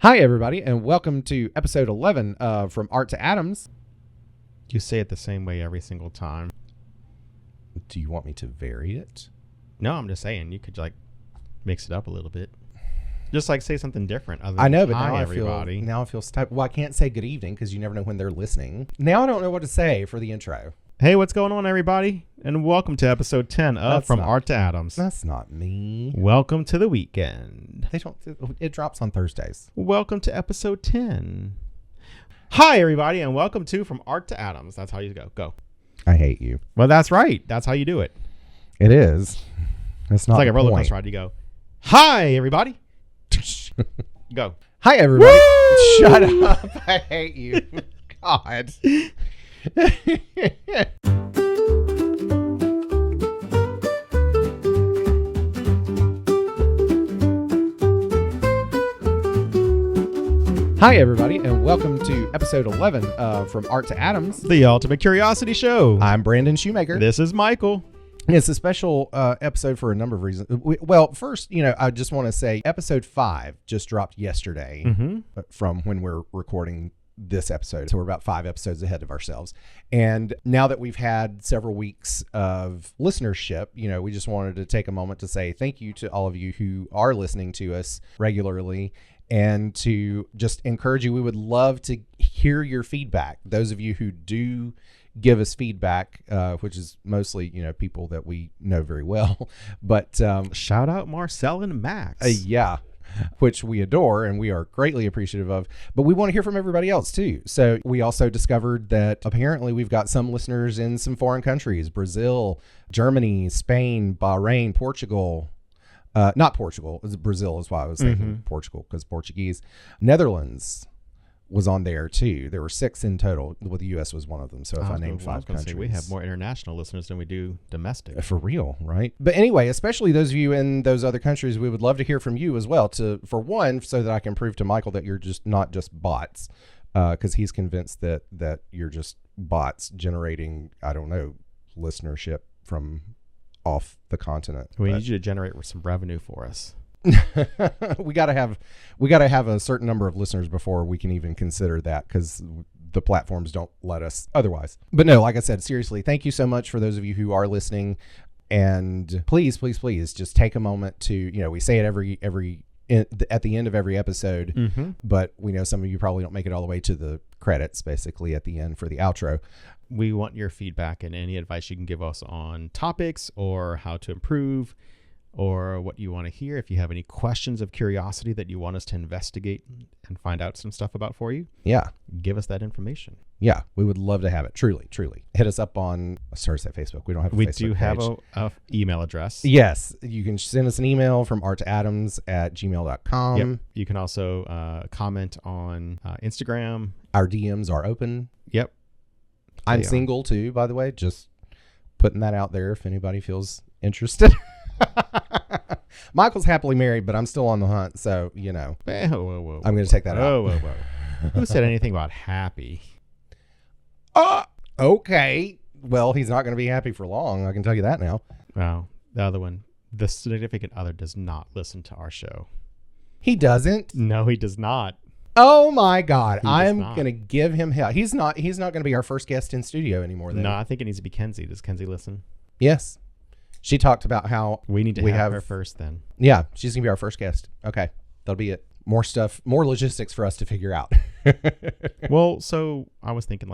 Hi, everybody, and welcome to episode 11 From Art to Atoms. You say it the same way every single time. Do you want me to vary it? No, I'm just saying you could mix it up a little bit. Just say something different. I know, but hi, now everybody. I feel stuck. Well, I can't say good evening because you never know when they're listening. Now I don't know what to say for the intro. Hey, what's going on, everybody? And welcome to episode 10 of From Art to Atoms. That's not me. Welcome to the weekend. It drops on Thursdays. Welcome to episode 10. Hi, everybody, and welcome to From Art to Atoms. That's how you go. I hate you. Well, that's right. That's how you do it. It is. It's not like a roller coaster ride. You go, hi, everybody. Go. Hi, everybody. Woo! Shut up. I hate you. God. Hi, everybody, and welcome to episode 11 From Art to Atoms. The Ultimate Curiosity Show. I'm Brandon Shoemaker. This is Michael. It's a special episode for a number of reasons. Well, first, I just want to say episode 5 just dropped yesterday from when we're recording this episode. So we're about 5 episodes ahead of ourselves. And now that we've had several weeks of listenership, we just wanted to take a moment to say thank you to all of you who are listening to us regularly and to just encourage you. We would love to hear your feedback. Those of you who do give us feedback, which is mostly, people that we know very well, but shout out Marcel and Max. Yeah. Which we adore and we are greatly appreciative of, but we want to hear from everybody else too. So we also discovered that apparently we've got some listeners in some foreign countries: Brazil, Germany, Spain, Bahrain, Portugal. Not Portugal, Brazil is why I was thinking Portugal, because Portuguese. Netherlands was on there too. There were 6 in total. Well, the U.S. was one of them. So if I named 5 countries, we have more international listeners than we do domestic. For real, right? But anyway, especially those of you in those other countries, we would love to hear from you as well. For one, so that I can prove to Michael that you're just not just bots, because he's convinced that you're just bots generating, I don't know, listenership from off the continent. We need you to generate some revenue for us. we gotta have a certain number of listeners before we can even consider that, because the platforms don't let us otherwise. But no, like I said, seriously, thank you so much for those of you who are listening, and please just take a moment to, we say it at the end of every episode, but we know some of you probably don't make it all the way to the credits, basically at the end for the outro. We want your feedback and any advice you can give us on topics or how to improve, or what you want to hear. If you have any questions of curiosity that you want us to investigate and find out some stuff about for you, give us that information. Yeah, we would love to have it. Truly. Hit us up on, Facebook. We don't have a Facebook page. We do have a email address. Yes, you can send us an email from arttoatoms@gmail.com. Yep. You can also comment on Instagram. Our DMs are open. Yep. I'm single too, by the way. Just putting that out there if anybody feels interested. Michael's happily married, but I'm still on the hunt, so whoa, I'm going to take that out. Whoa. Who said anything about happy? Okay. Well, he's not going to be happy for long. I can tell you that now. Well, the other one, the significant other does not listen to our show. He doesn't? No, he does not. Oh my God! I'm going to give him hell. He's not going to be our first guest in studio anymore. Then. No, I think it needs to be Kenzie. Does Kenzie listen? Yes. She talked about how we need to have her first then. Yeah, she's going to be our first guest. Okay, that'll be it. More stuff, more logistics for us to figure out. Well, so I was thinking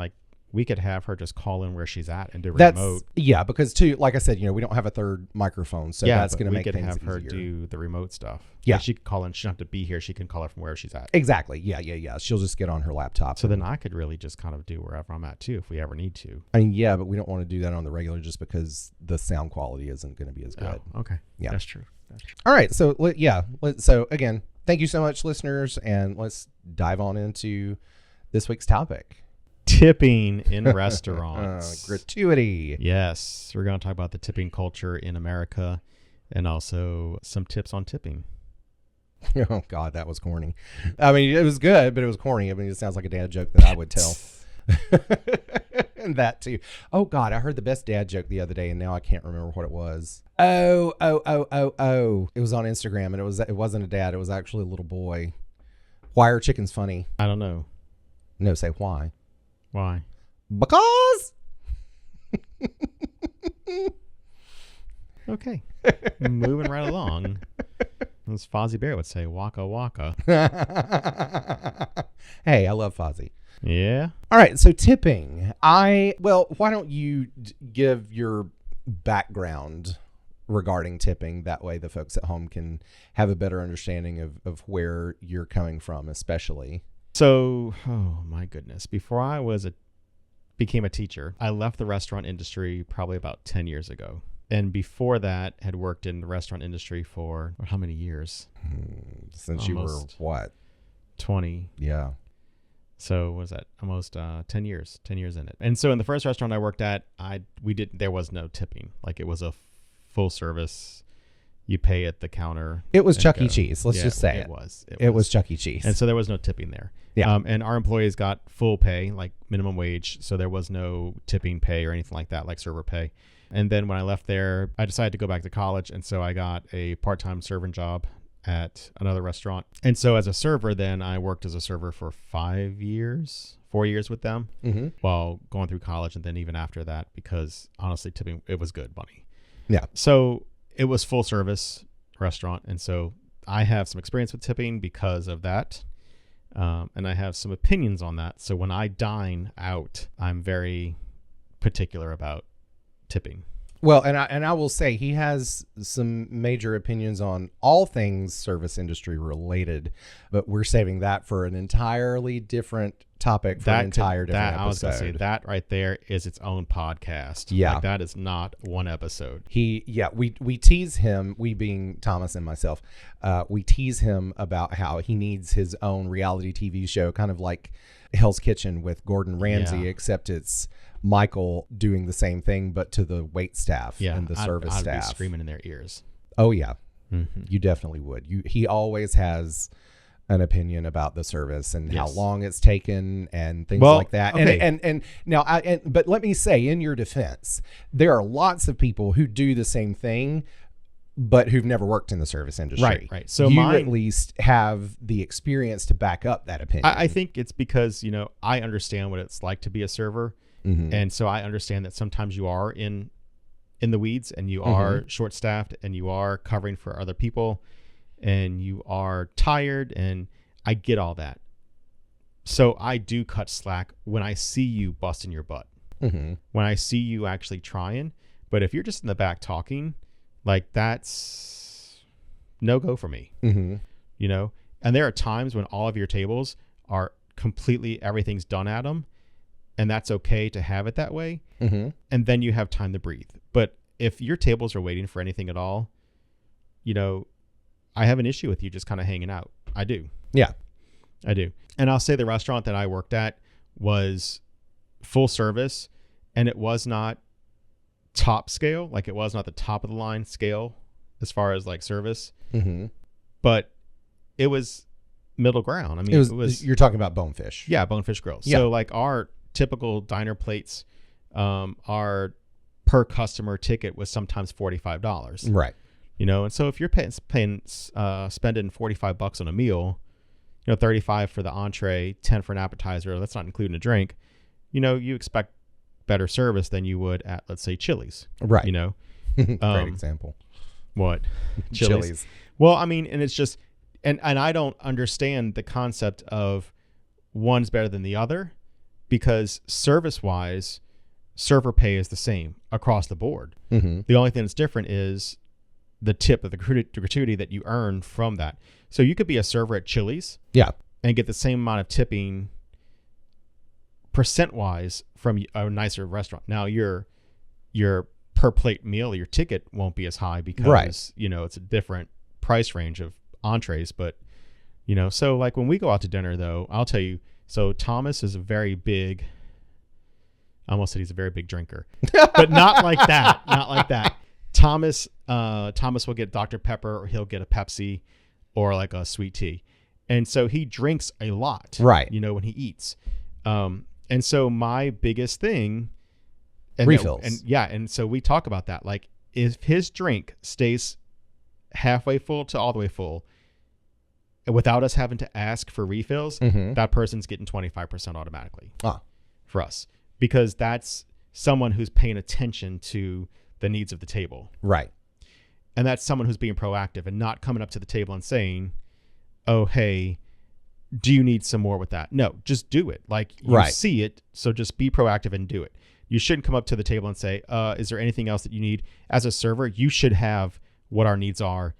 we could have her just call in where she's at and do remote. Yeah, because too, like I said, we don't have a third microphone, so that's going to make things easier. We could have her do the remote stuff. Yeah, she could call in. She doesn't have to be here. She can call her from where she's at. Exactly. Yeah. She'll just get on her laptop. So then I could really just kind of do wherever I'm at too, if we ever need to. I mean, yeah, but we don't want to do that on the regular just because the sound quality isn't going to be as good. Oh, okay. Yeah, that's true. All right. So so again, thank you so much, listeners, and let's dive on into this week's topic. Tipping in restaurants. Gratuity. Yes. We're going to talk about the tipping culture in America and also some tips on tipping. Oh, God, that was corny. I mean, it was good, but it was corny. I mean, it sounds like a dad joke that I would tell. And that too. Oh, God, I heard the best dad joke the other day, and now I can't remember what it was. Oh. It was on Instagram, and it wasn't a dad. It was actually a little boy. Why are chickens funny? I don't know. No, say why. Why? Because. Okay. Moving right along. As Fozzie Bear would say, waka waka. Hey, I love Fozzie. Yeah. All right, so tipping. Why don't you give your background regarding tipping? That way the folks at home can have a better understanding of where you're coming from, especially. So, oh my goodness. Before I became a teacher, I left the restaurant industry probably about 10 years ago. And before that, had worked in the restaurant industry for how many years? Since you were what? 20. Yeah. So what was that? Almost 10 years. 10 years in it. And so in the first restaurant I worked at, there was no tipping. Like it was a full service. You pay at the counter. It was Chuck E. Cheese. Let's just say it. It was Chuck E. Cheese. And so there was no tipping there. Yeah. And our employees got full pay, like minimum wage. So there was no tipping pay or anything like that, like server pay. And then when I left there, I decided to go back to college. And so I got a part-time serving job at another restaurant. And so as a server, then I worked as a server for 4 years with them while going through college. And then even after that, because honestly, tipping, it was good money. Yeah. So it was full service restaurant. And so I have some experience with tipping because of that. And I have some opinions on that. So when I dine out, I'm very particular about tipping. Well, and I will say he has some major opinions on all things service industry related, but we're saving that for an entirely different topic for an entire different episode. I was going to say that right there is its own podcast. Yeah. Like that is not one episode. We tease him, we being Thomas and myself, we tease him about how he needs his own reality TV show, kind of like Hell's Kitchen with Gordon Ramsay, except it's Michael doing the same thing, but to the wait staff and the service staff. I'd be screaming in their ears. Oh yeah, you definitely would. He always has an opinion about the service and how long it's taken and things like that. Okay. And now, but let me say, in your defense, there are lots of people who do the same thing, but who've never worked in the service industry. Right. So you at least have the experience to back up that opinion. I think it's because, I understand what it's like to be a server. And so I understand that sometimes you are in the weeds and you are short staffed and you are covering for other people and you are tired, and I get all that. So I do cut slack when I see you busting your butt, when I see you actually trying. But if you're just in the back talking, like that's no go for me, And there are times when all of your tables are completely, everything's done at them. And that's okay to have it that way. And then you have time to breathe. But if your tables are waiting for anything at all, I have an issue with you just kind of hanging out. I do. Yeah, I do. And I'll say the restaurant that I worked at was full service, and it was not top scale. Like it was not the top of the line scale as far as like service, but it was middle ground. I mean, it was you're talking about Bonefish. Yeah. Bonefish Grills. Yeah. So like our typical diner plates, our per customer ticket was sometimes $45. Right. And so if you're spending $45 on a meal, 35 for the entree, 10 for an appetizer, that's not including a drink, you expect better service than you would at, let's say, Chili's. Right. Great example. What? Chili's. Well, I mean, and it's just, and I don't understand the concept of one's better than the other, because service-wise, server pay is the same across the board. The only thing that's different is the tip of the gratuity that you earn from that. So you could be a server at Chili's, and get the same amount of tipping percent-wise from a nicer restaurant. Now your per plate meal, your ticket won't be as high because it's a different price range of entrees. But so like when we go out to dinner, though, I'll tell you. So Thomas is a very big. I almost said he's a very big drinker, but not like that. Not like that. Thomas will get Dr. Pepper, or he'll get a Pepsi, or like a sweet tea, and so he drinks a lot. Right. When he eats, and so my biggest thing, refills. And so we talk about that. Like if his drink stays halfway full to all the way full, without us having to ask for refills, Mm-hmm. that person's getting 25% automatically Ah, for us, because that's someone who's paying attention to the needs of the table. right. And that's someone who's being proactive and not coming up to the table and saying, oh, hey, do you need some more with that? No, just do it. Like, you Right. see it, so just be proactive and do it. You shouldn't come up to the table and say, is there anything else that you need? As a server, you should have what our needs are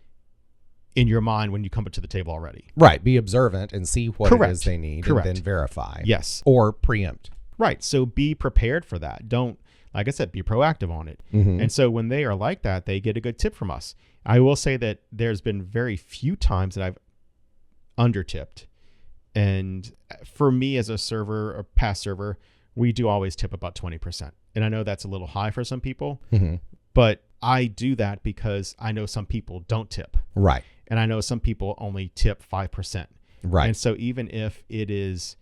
in your mind when you come up to the table already. Right. Be observant and see what it Correct. is they need Correct. and then verify. Yes. Or preempt. Right. So be prepared for that. Don't, like I said, be proactive on it. Mm-hmm. And so when they are like that, they get a good tip from us. I will say that there's been very few times that I've undertipped. And for me as a server, a past server, we do always tip about 20%. And I know that's a little high for some people, Mm-hmm. but I do that because I know some people don't tip. Right. And I know some people only tip 5%. Right. And so even if it is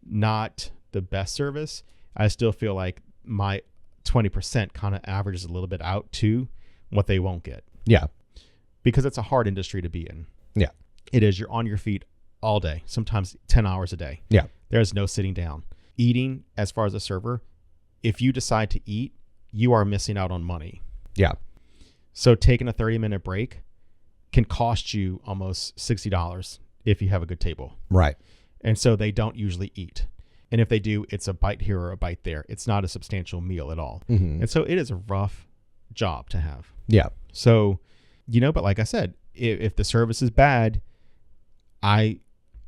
not the best service, I still feel like my 20% kind of averages a little bit out to what they won't get, Yeah. because it's a hard industry to be in. Yeah. It is. You're on your feet all day, sometimes 10 hours a day. Yeah. There's no sitting down. Eating, as far as a server, if you decide to eat, you are missing out on money. Yeah. So taking a 30-minute break can cost you almost $60 if you have a good table. Right. And so they don't usually eat. And if they do, it's a bite here or a bite there. It's not a substantial meal at all. Mm-hmm. And so it is a rough job to have. Yeah. So, but like I said, if the service is bad, I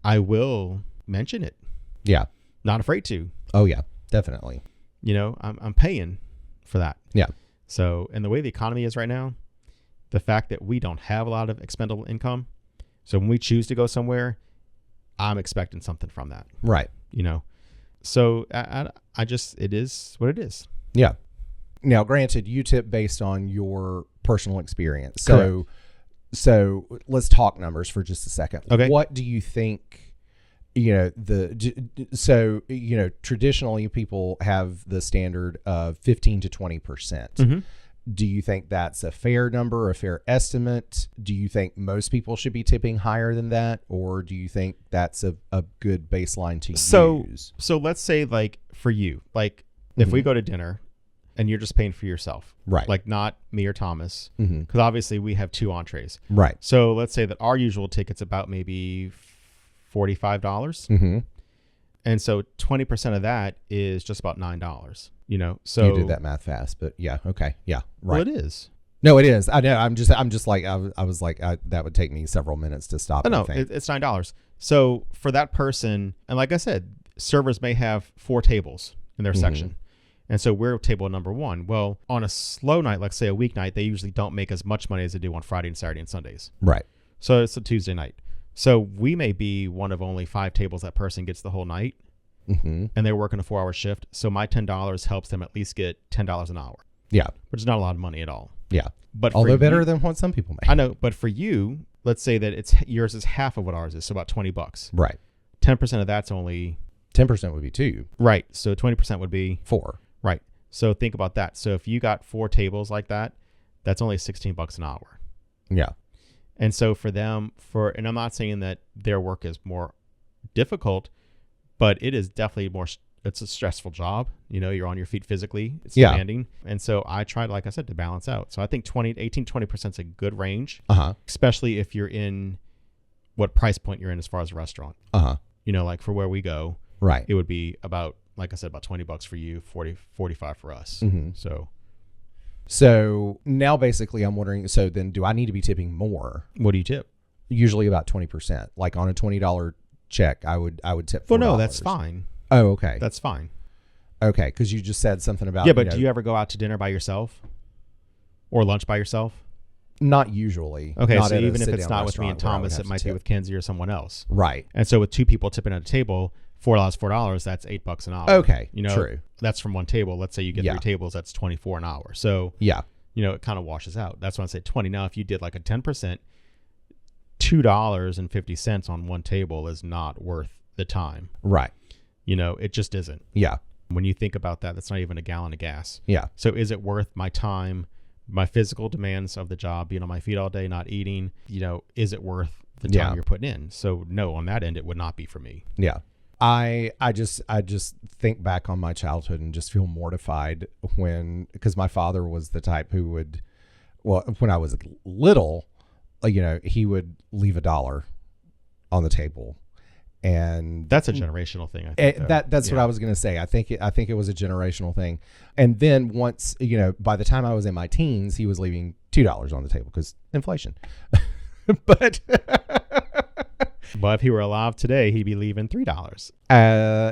will mention it. Yeah. Not afraid to. Oh yeah. Definitely. I'm paying for that. Yeah. So, and the way the economy is right now, the fact that we don't have a lot of expendable income, so when we choose to go somewhere, I'm expecting something from that. Right. So I just, it is what it is. Yeah. Now, granted, you tip based on your personal experience. So let's talk numbers for just a second. Okay. What do you think, traditionally people have the standard of 15 to 20%. Mm-hmm. Do you think that's a fair number, a fair estimate? Do you think most people should be tipping higher than that? Or do you think that's a good baseline to use? So let's say, like, for you, like, if we go to dinner and you're just paying for yourself, Right. like not me or Thomas, Mm-hmm. because obviously we have 2 entrees. Right. So let's say that our usual ticket's about maybe $45. Mm-hmm. And so 20% of that is just about $9, so You did that math fast, but yeah. Okay. Yeah. Right. Well, it is. No, it is. I know. I'm just like, I was like, that would take me several minutes to stop. No, it's $9. So for that person, and like I said, servers may have 4 tables in their section. And so we're table number 1. Well, on a slow night, like say a weeknight, they usually don't make as much money as they do on Friday and Saturday and Sundays. Right. So it's a Tuesday night. So we may be one of only 5 tables that person gets the whole night, Mm-hmm. and they're working a 4-hour shift. So my $10 helps them at least get $10 an hour, Yeah. which is not a lot of money at all. Yeah. But for Although better you- than what some people make. I know, but for you, let's say that yours is half of what ours is, so about $20. Right. 10% of that's only 10% would be 2. right. So 20% would be 4. right. So think about that. So if you got 4 tables like that, that's only $16 an hour. Yeah. And so for them, and I'm not saying that their work is more difficult, but it is definitely it's a stressful job. You're on your feet physically. It's demanding. And so I tried, like I said, to balance out. So I think 20% is a good range, especially if you're in what price point you're in as far as a restaurant. Like for where we go, Right. it would be about, like I said, about $20 for you, 45 for us. Mm-hmm. So So now basically I'm wondering, so then do I need to be tipping more? what do you tip? Usually about 20%. Like on a $20 check, I would tip $4. Well, no, that's fine. Oh, okay. That's fine. Okay, because you just said something about... Yeah, but do you ever go out to dinner by yourself or lunch by yourself? Not usually. Okay, Not so at a even if it's sit-down not with me and restaurant where I would Thomas, have it to might be tip. with Kenzie or someone else. Right. And so with 2 people tipping at a table, $4, that's $8 an hour. Okay, true. That's from one table. Let's say you get 3 tables, that's $24 an hour. So, Yeah. it kind of washes out. That's why I say 20. Now, if you did like a 10%, $2.50 on one table is not worth the time. Right. It just isn't. Yeah. When you think about that, that's not even a gallon of gas. Yeah. So is it worth my time, my physical demands of the job, being on my feet all day, not eating? Is it worth the time you're putting in. So no, on that end, it would not be for me. Yeah. I just think back on my childhood and just feel mortified because my father was the type who would, when I was little, he would leave $1 on the table. And that's a generational thing. I think that's what I was going to say. I think it was a generational thing. And then once, by the time I was in my teens, he was leaving $2 on the table because inflation. But if he were alive today, he'd be leaving $3.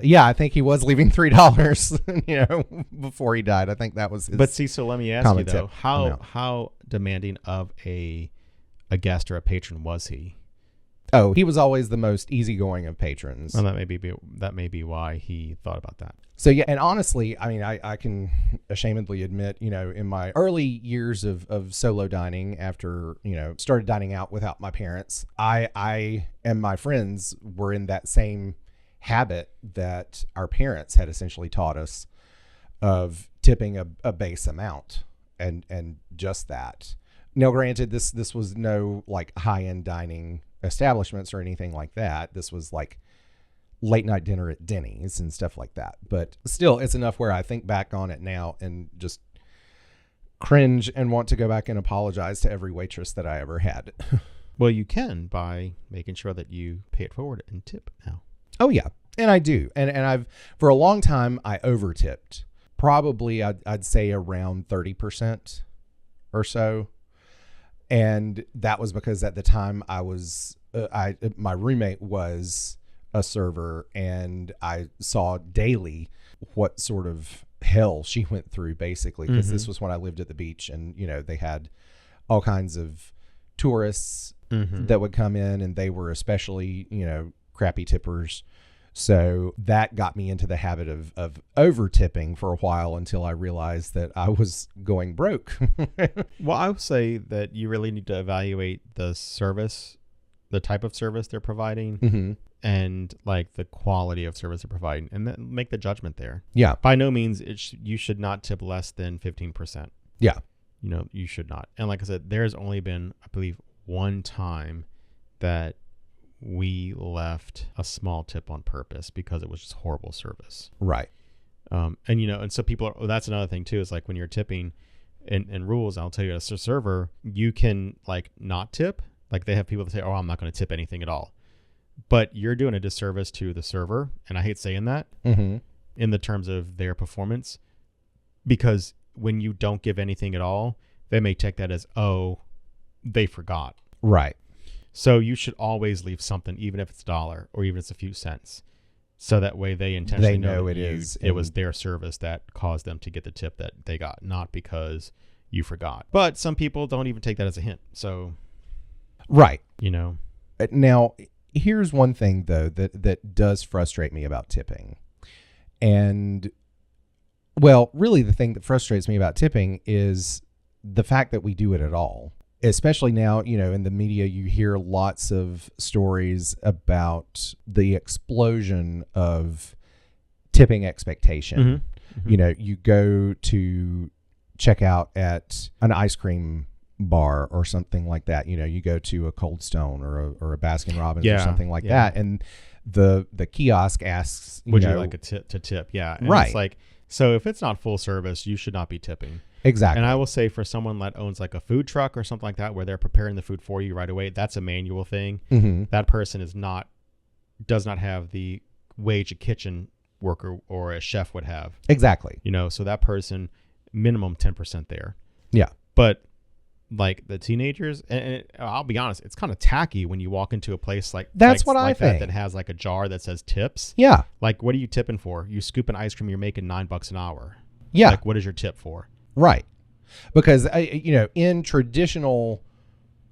Yeah, I think he was leaving $3, before he died. I think that was his. But see, so let me ask you though, how demanding of a guest or a patron was he? Oh, he was always the most easygoing of patrons. Well, that may be why he thought about that. So yeah, and honestly, I mean, I can ashamedly admit, in my early years of solo dining, after started dining out without my parents, I and my friends were in that same habit that our parents had essentially taught us of tipping a base amount and just that. Now, granted, this was no like high-end dining establishments or anything like that. This was like late night dinner at Denny's and stuff like that. But still, it's enough where I think back on it now and just cringe and want to go back and apologize to every waitress that I ever had. Well, you can by making sure that you pay it forward and tip now. Oh yeah, and I do, and I've for a long time I over tipped. Probably I'd say around 30% or so. And that was because at the time I was, my roommate was a server, and I saw daily what sort of hell she went through, basically, because this was when I lived at the beach, and they had all kinds of tourists that would come in, and they were especially crappy tippers. So that got me into the habit of over tipping for a while until I realized that I was going broke. Well, I would say that you really need to evaluate the service, the type of service they're providing, and like the quality of service they're providing, and then make the judgment there. Yeah. By no means you should not tip less than 15%. Yeah. You should not. And like I said, there's only been, I believe, one time that we left a small tip on purpose because it was just horrible service. Right. And so people are, that's another thing too, is like when you're tipping in rules, I'll tell you as a server, you can like not tip. Like they have people that say, oh, I'm not going to tip anything at all. But you're doing a disservice to the server. And I hate saying that in the terms of their performance, because when you don't give anything at all, they may take that as, oh, they forgot. Right. So you should always leave something, even if it's $1 or even if it's a few cents. So that way they intentionally know it was their service that caused them to get the tip that they got, not because you forgot. But some people don't even take that as a hint. So, right. Now, here's one thing, though, that does frustrate me about tipping. And, well, really the thing that frustrates me about tipping is the fact that we do it at all. Especially now, in the media, you hear lots of stories about the explosion of tipping expectation. You go to check out at an ice cream bar or something like that. You go to a Cold Stone or a Baskin Robbins or something like that. And the kiosk asks, would you like to tip? Yeah. And right. It's like, so if it's not full service, you should not be tipping. Exactly. And I will say for someone that owns like a food truck or something like that, where they're preparing the food for you right away, that's a manual thing. That person does not have the wage a kitchen worker or a chef would have. Exactly. So that person, minimum 10% there. Yeah. But like the teenagers, and I'll be honest, it's kind of tacky when you walk into a place like I think that has like a jar that says tips. Yeah. Like, what are you tipping for? You scoop an ice cream, you're making $9 an hour. Yeah. Like, what is your tip for? Right. Because, in traditional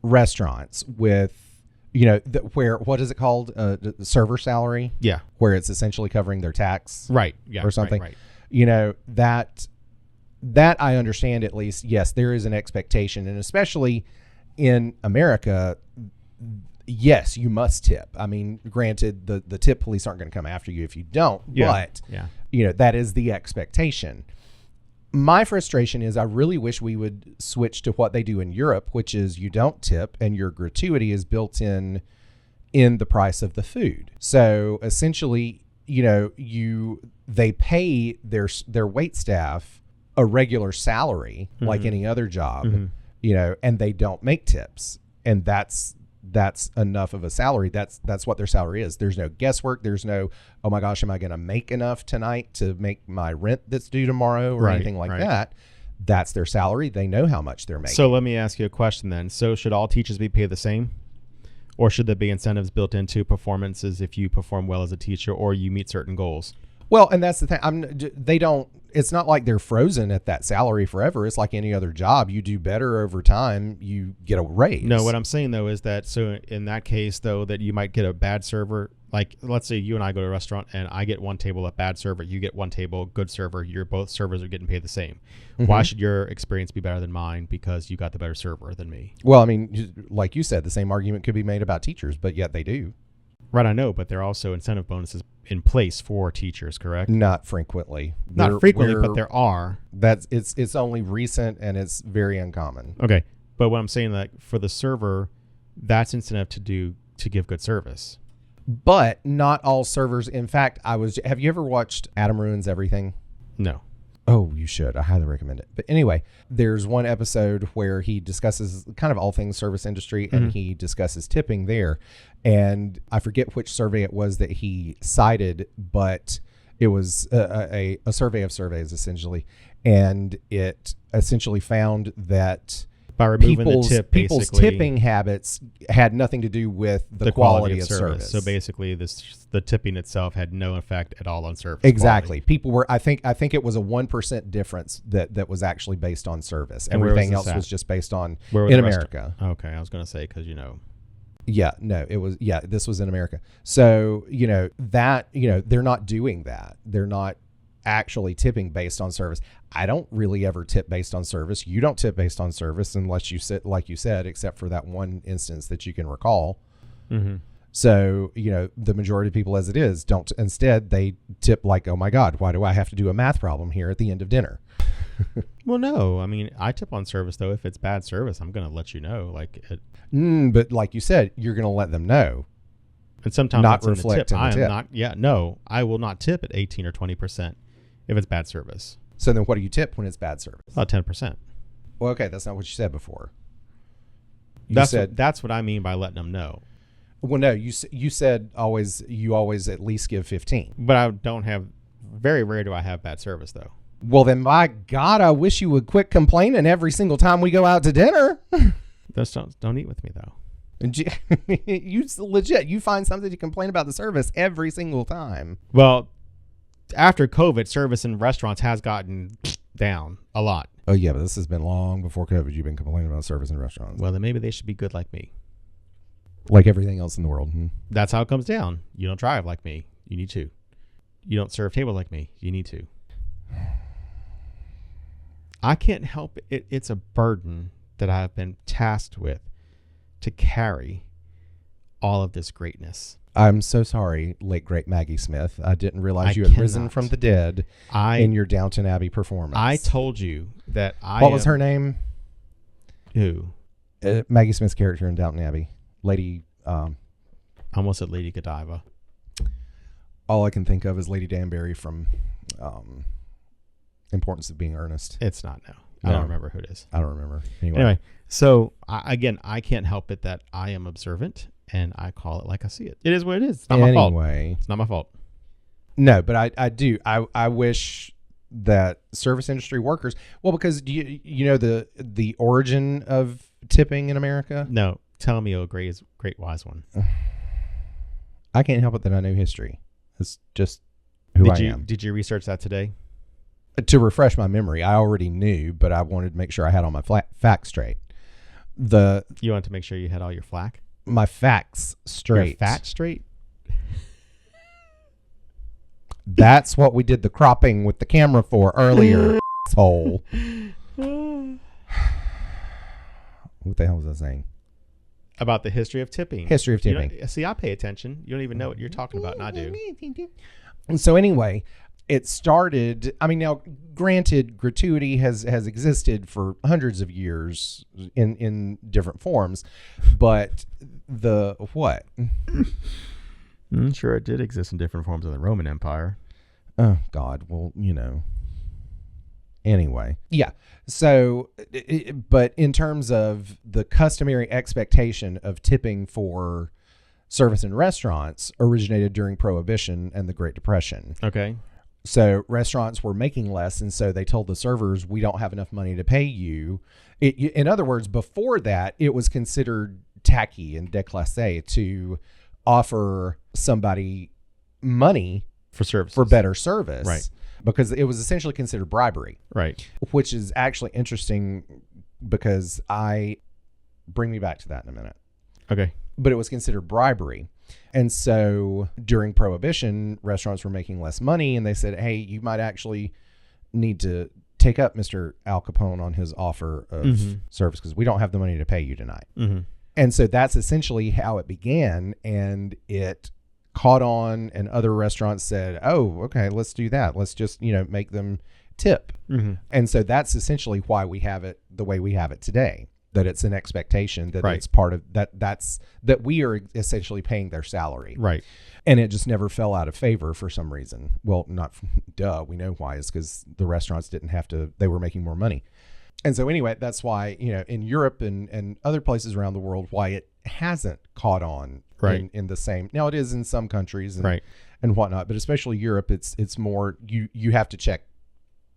restaurants with, where, what is it called? The server salary? Yeah. Where it's essentially covering their tax. Right. Yeah. Or something. Right. That I understand at least. Yes, there is an expectation. And especially in America, yes, you must tip. I mean, granted, the tip police aren't going to come after you if you don't. Yeah. But, that is the expectation. My frustration is I really wish we would switch to what they do in Europe, which is you don't tip and your gratuity is built in in the price of the food. So essentially, they pay their wait staff a regular salary like any other job, and they don't make tips. And that's enough of a salary. That's what their salary is. There's no guesswork. There's no, oh my gosh, am I going to make enough tonight to make my rent that's due tomorrow or anything like that. That's their salary. They know how much they're making. So let me ask you a question then. So should all teachers be paid the same? Or should there be incentives built into performances if you perform well as a teacher or you meet certain goals? Well, and that's the thing. It's not like they're frozen at that salary forever. It's like any other job. You do better over time, you get a raise. No, what I'm saying though is that, so in that case though, that you might get a bad server. Like let's say you and I go to a restaurant and I get one table a bad server, you get one table good server. You're both servers are getting paid the same. Why should your experience be better than mine because you got the better server than me? Well, I mean, like you said, the same argument could be made about teachers, but yet they do. Right, I know, but there are also incentive bonuses in place for teachers, correct? Not frequently. Not frequently, but there are. It's only recent and it's very uncommon. Okay, but what I'm saying, like for the server, that's incentive to give good service. But not all servers. In fact, have you ever watched Adam Ruins Everything? No. Oh, you should. I highly recommend it. But anyway, there's one episode where he discusses kind of all things service industry and he discusses tipping there. And I forget which survey it was that he cited, but it was a survey of surveys essentially. And it essentially found that by removing the tip, people's tipping habits had nothing to do with the quality of service. So basically, the tipping itself had no effect at all on service. Exactly. Quality. People were. I think it was a 1% difference that was actually based on service. And everything else was just based on in America. Okay, I was going to say because Yeah, no, it was. Yeah, this was in America. So they're not doing that. They're not actually tipping based on service. I don't really ever tip based on service. You don't tip based on service unless you sit, like you said, except for that one instance that you can recall. So, the majority of people as it is don't. Instead, they tip like, oh my God, why do I have to do a math problem here at the end of dinner? Well, no, I mean, I tip on service though. If it's bad service, I'm going to let you know. But like you said, you're going to let them know. And sometimes not that's reflect in the tip. in the tip. Not. Yeah, no, I will not tip at 18 or 20% if it's bad service. So then what do you tip when it's bad service? About 10%. Well, okay, that's not what you said before. That's what I mean by letting them know. Well, no, you said you always at least give 15. But I don't have, very rare do I have bad service though. Well, then my God, I wish you would quit complaining every single time we go out to dinner. Just don't eat with me though. You legit, you find something to complain about the service every single time. Well, after COVID, service in restaurants has gotten down a lot. Oh yeah, but this has been long before COVID. You've been complaining about service in restaurants. Well, then maybe they should be good like me. Like everything else in the world. That's how it comes down. You don't drive like me. You need to. You don't serve tables like me. You need to. I can't help it. It's a burden that I've been tasked with to carry all of this greatness. I'm so sorry, late great Maggie Smith. I didn't realize you had risen from the dead in your Downton Abbey performance. I told you that What was her name? Who? Maggie Smith's character in Downton Abbey. Lady... I almost said Lady Godiva. All I can think of is Lady Danbury from Importance of Being Earnest. It's not, no. I don't remember who it is. I don't remember. Anyway, so I can't help it that I am observant and I call it like I see it. It is what it is. It's not my fault. It's not my fault. No, but I do. I wish that service industry workers, well, because do you know the origin of tipping in America? No. Tell me, oh great wise one. I can't help it that I know history. It's just who I am. Did you research that today? To refresh my memory, I already knew, but I wanted to make sure I had all my facts straight. You wanted to make sure you had all your flack? My facts straight. Your fat straight? That's what we did the cropping with the camera for earlier, asshole. What the hell was I saying? About the history of tipping. History of tipping. See, I pay attention. You don't even know what you're talking about, and I do. And so anyway, it started, I mean, now granted, gratuity has existed for hundreds of years in different forms, but what? Sure, it did exist in different forms in the Roman Empire. Oh, God. Well, anyway. Yeah. So, but in terms of the customary expectation of tipping for service in restaurants originated during Prohibition and the Great Depression. Okay. So restaurants were making less, and so they told the servers, we don't have enough money to pay you. In other words, before that, it was considered tacky and déclassé to offer somebody money for service, for better service. Right. Because it was essentially considered bribery. Right. Which is actually interesting because bring me back to that in a minute. Okay. But it was considered bribery. And so during Prohibition, restaurants were making less money, and they said, hey, you might actually need to take up Mr. Al Capone on his offer of service because we don't have the money to pay you tonight. Mm-hmm. And so that's essentially how it began, and it caught on, and other restaurants said, oh, okay, let's do that. Let's just, make them tip. Mm-hmm. And so that's essentially why we have it the way we have it today. That it's an expectation that it's part of that we are essentially paying their salary. Right. And it just never fell out of favor for some reason. Well, we know why. It's because the restaurants didn't have to, they were making more money. And so anyway, that's why, in Europe and other places around the world, why it hasn't caught on in the same. Now it is in some countries and whatnot, but especially Europe, it's more, you have to check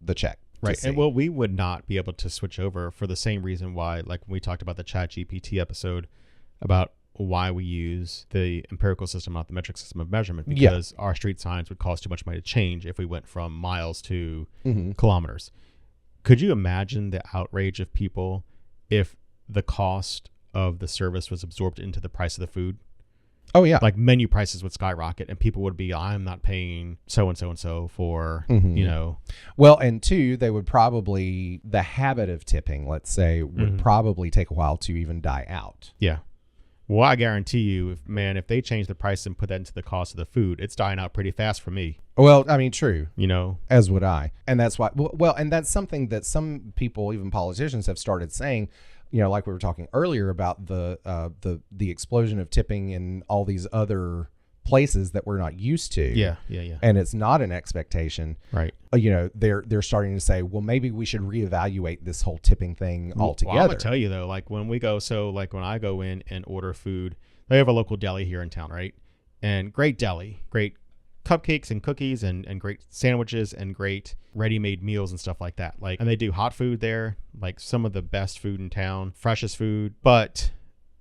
the check. Right. And well, we would not be able to switch over for the same reason why, like when we talked about the ChatGPT episode about why we use the empirical system, not the metric system of measurement, because our street signs would cost too much money to change if we went from miles to kilometers. Could you imagine the outrage of people if the cost of the service was absorbed into the price of the food? Oh, yeah. Like menu prices would skyrocket and people would be, I'm not paying so-and-so for, Well, and two, they would probably, the habit of tipping, let's say, would probably take a while to even die out. Yeah. Well, I guarantee you, if they change the price and put that into the cost of the food, it's dying out pretty fast for me. Well, I mean, true. As would I. And that's why, and that's something that some people, even politicians, have started saying, like we were talking earlier about the explosion of tipping in all these other places that we're not used to. Yeah. And it's not an expectation. Right. They're starting to say, well, maybe we should reevaluate this whole tipping thing altogether. Well, I'm gonna tell you though, like when we go, when I go in and order food, they have a local deli here in town, right? And great deli, great cupcakes and cookies and great sandwiches and great ready-made meals and stuff like that. And they do hot food there, like some of the best food in town, freshest food. But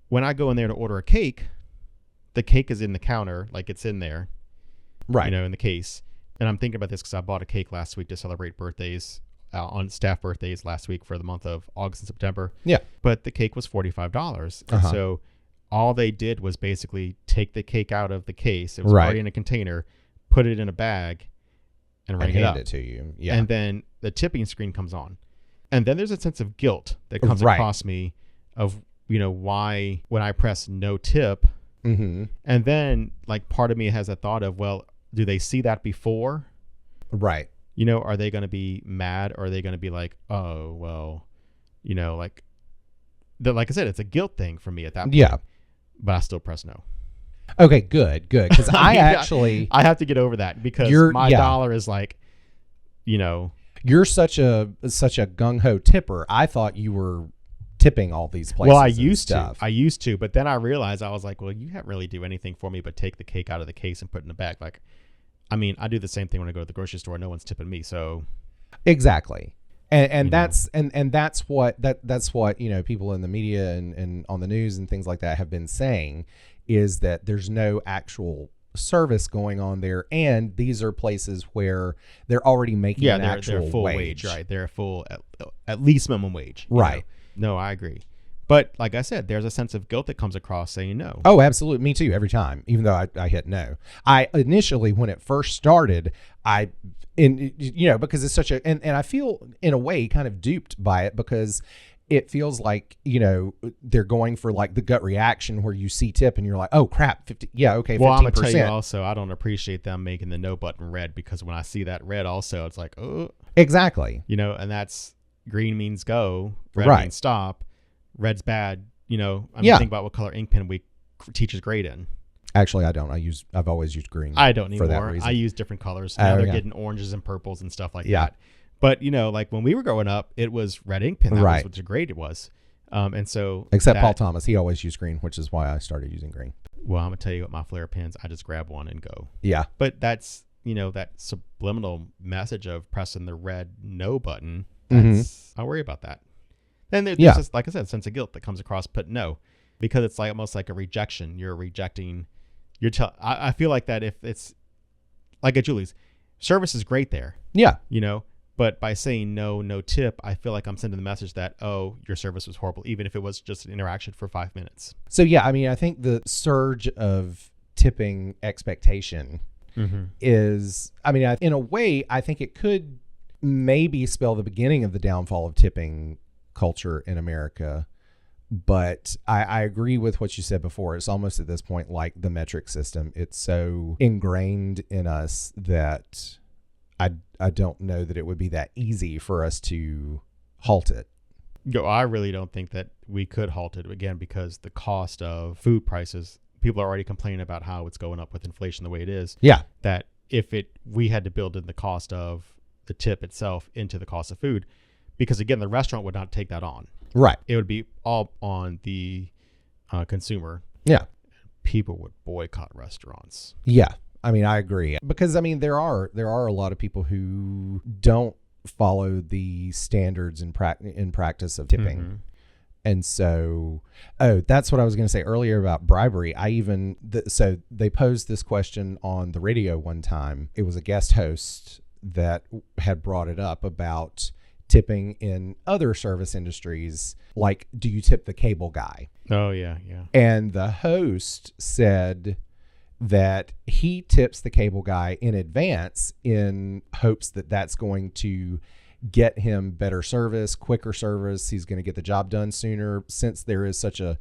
when I go in there to order a cake, the cake is in the counter, like it's in there, right? In the case. And I'm thinking about this because I bought a cake last week to celebrate birthdays, on staff birthdays last week for the month of August and September. Yeah. But the cake was $45. And so all they did was basically take the cake out of the case. It was already in a container, put it in a bag, and ring it up. Hand it to you. Yeah. And then the tipping screen comes on. And then there's a sense of guilt that comes across me of, why when I press no tip, and then part of me has a thought of, well, do they see that before? Right. Are they going to be mad, or are they going to be like, oh, well, like I said, it's a guilt thing for me at that point. Yeah. But I still press no. Okay, good. Because I have to get over that because my dollar is you're such a gung ho tipper. I thought you were tipping all these places. Well, I used to, but then I realized I was like, well, you can't really do anything for me but take the cake out of the case and put it in the bag. I do the same thing when I go to the grocery store. No one's tipping me, so exactly. And that's what people in the media and on the news and things like that have been saying, is that there's no actual service going on there, and these are places where they're already making an actual full wage, right? They're full at least minimum wage, right? No, I agree. But like I said, there's a sense of guilt that comes across saying no. Oh, absolutely. Me too. Every time, even though I hit no. I initially, when it first started, because it's such and I feel in a way kind of duped by it, because it feels like, they're going for like the gut reaction where you see tip and you're like, oh crap, 50. Yeah. Okay. 15%. Well, I'm going to tell you also, I don't appreciate them making the no button red, because when I see that red also, it's like, oh, exactly. And that's green means go, red Right. means stop, red's bad. Think about what color ink pen we teachers grade in. Actually, I don't. I've always used green. I don't for anymore. that reason. I use different colors. Now they're getting oranges and purples and stuff like that. But like when we were growing up, it was red ink pen. That was what the grade it was. And so except Paul Thomas, he always used green, which is why I started using green. Well, I'm gonna tell you what, my Flair pens, I just grab one and go. Yeah. But that's that subliminal message of pressing the red no button. That's I worry about that. Then there's just, like I said, a sense of guilt that comes across. But no, because it's like almost like a rejection. You're rejecting. I feel like that if it's like at Julie's, service is great there. Yeah. But by saying no tip, I feel like I'm sending the message that, oh, your service was horrible, even if it was just an interaction for 5 minutes. So, yeah, I mean, I think the surge of tipping expectation is, I mean, in a way, I think it could maybe spell the beginning of the downfall of tipping culture in America. But I agree with what you said before. It's almost at this point like the metric system. It's so ingrained in us that I don't know that it would be that easy for us to halt it. I really don't think that we could halt it, again, because the cost of food prices, people are already complaining about how it's going up with inflation the way it is. Yeah. That if we had to build in the cost of the tip itself into the cost of food, because again, the restaurant would not take that on. Right. It would be all on the consumer. Yeah. People would boycott restaurants. Yeah. I mean, I agree, because I mean, there are a lot of people who don't follow the standards in practice of tipping. And so, that's what I was going to say earlier about bribery. So they posed this question on the radio one time. It was a guest host that had brought it up about tipping in other service industries. Like, do you tip the cable guy? Oh, yeah. And the host said that he tips the cable guy in advance in hopes that that's going to get him better service, quicker service. He's going to get the job done sooner, since there is such a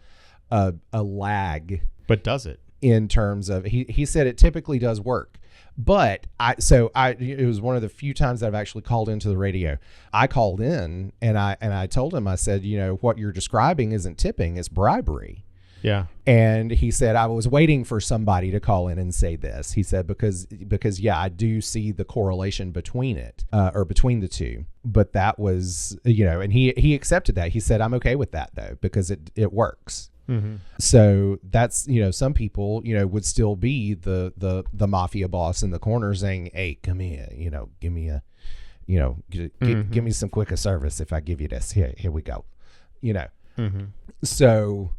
lag. But does it? In terms of, he said it typically does work. But it was one of the few times that I've actually called into the radio. I called in and I told him, I said, what you're describing isn't tipping, it's bribery. Yeah. And he said, I was waiting for somebody to call in and say this. He said, because yeah, I do see the correlation between it, or between the two. But that was, and he accepted that. He said, I'm okay with that though, because it works. So that's, some people, would still be the mafia boss in the corner saying, hey, come here, give me a, give me some quicker service if I give you this. Here we go. So,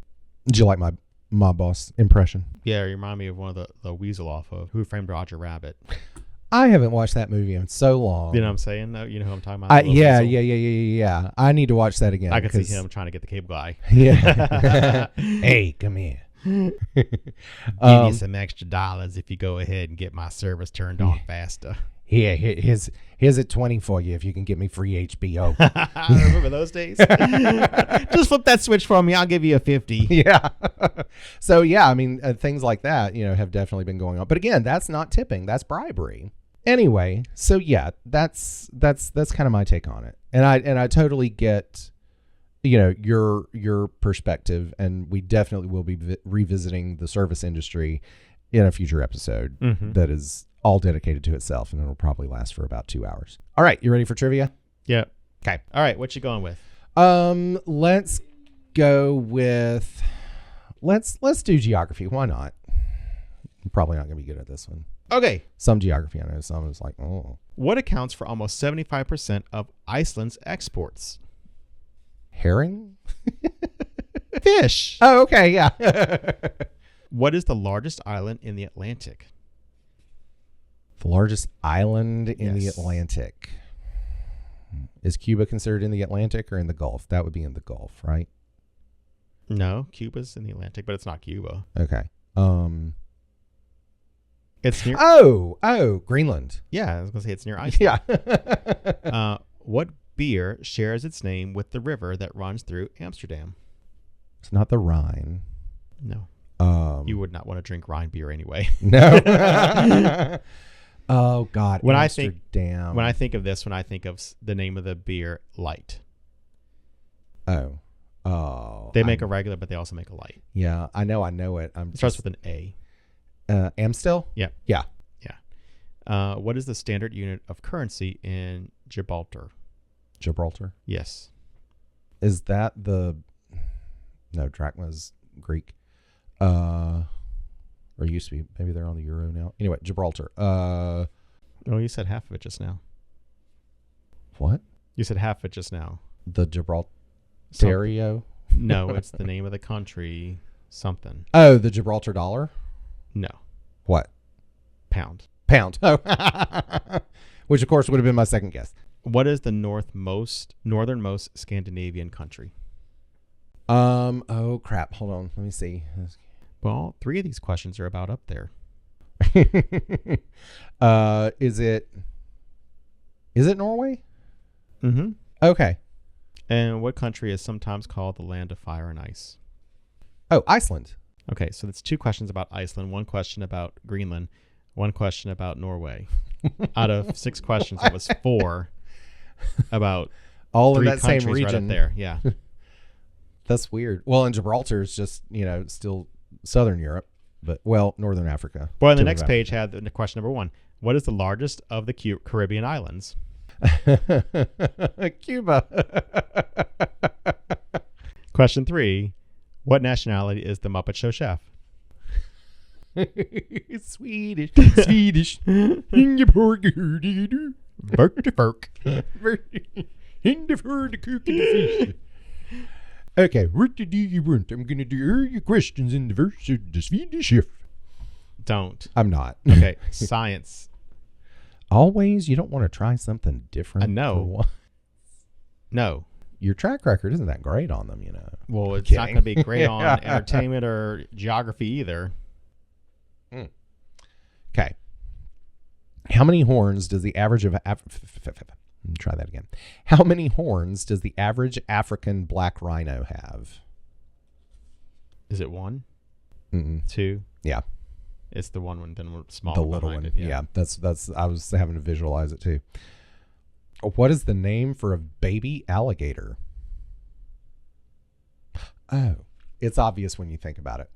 did you like my mob boss impression? Yeah, you remind me of one of the weasel off of Who Framed Roger Rabbit. I haven't watched that movie in so long. You know what I'm saying, though? You know who I'm talking about? Yeah. I need to watch that again. I could see him trying to get the cable guy. Yeah. Hey, come here. Give you some extra dollars if you go ahead and get my service turned on faster. Here's a 20 for you if you can get me free HBO. I remember those days. Just flip that switch for me. I'll give you a 50. Yeah. So, yeah, I mean, things like that, have definitely been going on. But again, that's not tipping. That's bribery. Anyway, so yeah, that's kind of my take on it. And I totally get, your perspective, and we definitely will be revisiting the service industry in a future episode that is all dedicated to itself, and it'll probably last for about 2 hours. All right, you ready for trivia? Yeah. Okay. All right, what you going with? Let's go with let's do geography. Why not? I'm probably not going to be good at this one. Okay. Some geography, I know. Some is like, oh. What accounts for almost 75% of Iceland's exports? Herring? Fish. Oh, okay, yeah. What is the largest island in the Atlantic? The largest island in the Atlantic. Is Cuba considered in the Atlantic or in the Gulf? That would be in the Gulf, right? No, Cuba's in the Atlantic, but it's not Cuba. Okay. It's near. Oh, Greenland. Yeah, I was gonna say it's near Iceland. Yeah. What beer shares its name with the river that runs through Amsterdam? It's not the Rhine. No. You would not want to drink Rhine beer anyway. No. Oh God. When Amsterdam. I think of this, when I think of the name of the beer, Light. Oh. They make a regular, but they also make a light. Yeah, I know it. It starts with an A. Amstel? Yeah. Yeah. What is the standard unit of currency in Gibraltar? Gibraltar? Yes. Is that no, drachma's Greek. Or used to be. Maybe they're on the euro now. Anyway, Gibraltar. Oh, you said half of it just now. What? You said half of it just now. The Gibraltario? No, it's the name of the country. Something. Oh, the Gibraltar dollar? No. What? Pound. Oh. Which, of course, would have been my second guess. What is the northernmost Scandinavian country? Oh, crap. Hold on. Let me see. Well, 3 of these questions are about up there. Is it Norway? Mm-hmm. Okay. And what country is sometimes called the land of fire and ice? Oh, Iceland. Okay, so that's 2 questions about Iceland, 1 question about Greenland, 1 question about Norway. Out of 6 questions, it was 4 about all 3 in that same countries region. right up there. Yeah. That's weird. Well, and Gibraltar is just, still Southern Europe, but, Northern Africa. Well, and the next page had the question number 1. What is the largest of the Caribbean islands? Cuba. Question 3. What nationality is the Muppet Show chef? Swedish. Ingeborg. Berk. In the fur, the cook, and the fish. Okay, what do you want? I'm going to do all your questions in the verse of the Swedish chef. Don't. I'm not. Okay, science. Always, you don't want to try something different. I know. No. Your track record isn't that great on them, Well, it's not going to be great on entertainment or geography either. Okay. How many horns does the average of... try that again. How many horns does the average African black rhino have? Is it 1? 2? Yeah. It's the one, then small. The little one. Yeah. That's. I was having to visualize it too. What is the name for a baby alligator? Oh, it's obvious when you think about it.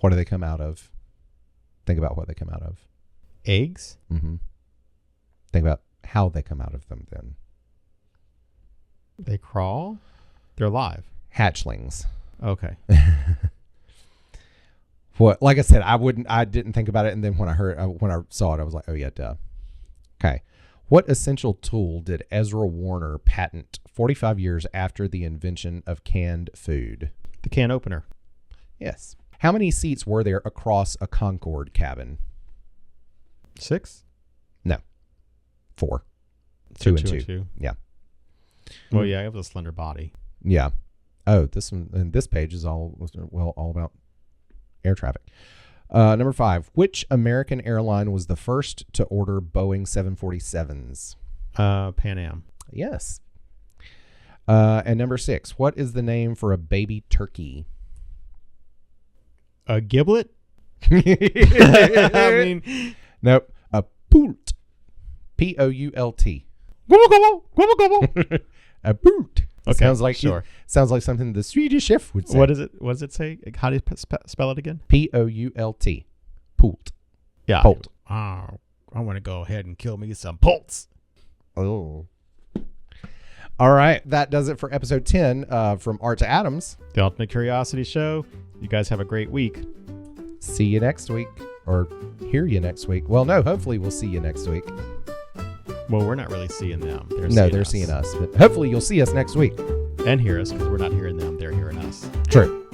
What do they come out of? Think about what they come out of. Eggs? Mm-hmm. Think about how they come out of them then. They crawl? They're alive. Hatchlings. Okay. What? Like I said, I didn't think about it, and then when I saw it, I was like, oh yeah, duh. Okay. What essential tool did Ezra Warner patent 45 years after the invention of canned food? The can opener. Yes. How many seats were there across a Concorde cabin? 6? No. 4. So 2 and 2. Yeah. Well, yeah, I have a slender body. Yeah. Oh, this one and this page is all about air traffic. Number 5. Which American airline was the first to order Boeing 747s? Pan Am. Yes. And number 6. What is the name for a baby turkey? A giblet? I mean, nope. A poult. P-O-U-L-T. A poult. Okay, Sounds like something the Swedish chef would say. What does it say? How do you spell it again? P-O-U-L-T. Poult. Yeah. Poult. I want to go ahead and kill me some poults. Oh. All right. That does it for episode 10 from Art to Atoms. The Ultimate Curiosity Show. You guys have a great week. See you next week. Or hear you next week. Well, no, hopefully we'll see you next week. Well, we're not really seeing them. They're seeing us. But hopefully you'll see us next week. And hear us, because we're not hearing them. They're hearing us. True.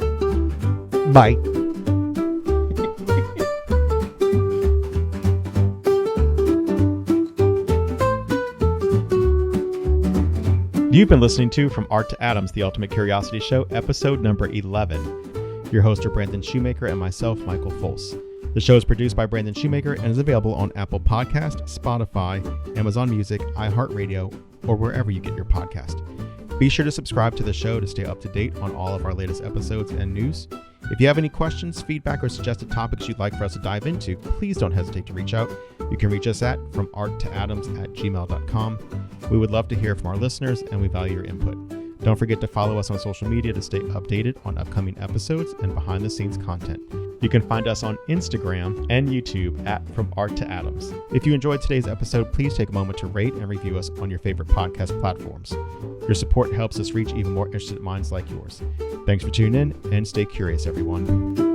Bye. You've been listening to From Art to Atoms, the Ultimate Curiosity Show, episode number 11. Your hosts are Brandon Shoemaker and myself, Michael Folse. The show is produced by Brandon Shoemaker and is available on Apple Podcast, Spotify, Amazon Music, iHeartRadio, or wherever you get your podcast. Be sure to subscribe to the show to stay up to date on all of our latest episodes and news. If you have any questions, feedback, or suggested topics you'd like for us to dive into, please don't hesitate to reach out. You can reach us at FromArtToAdams@gmail.com. We would love to hear from our listeners, and we value your input. Don't forget to follow us on social media to stay updated on upcoming episodes and behind-the-scenes content. You can find us on Instagram and YouTube at From Art to Adams. If you enjoyed today's episode, please take a moment to rate and review us on your favorite podcast platforms. Your support helps us reach even more interested minds like yours. Thanks for tuning in, and stay curious, everyone.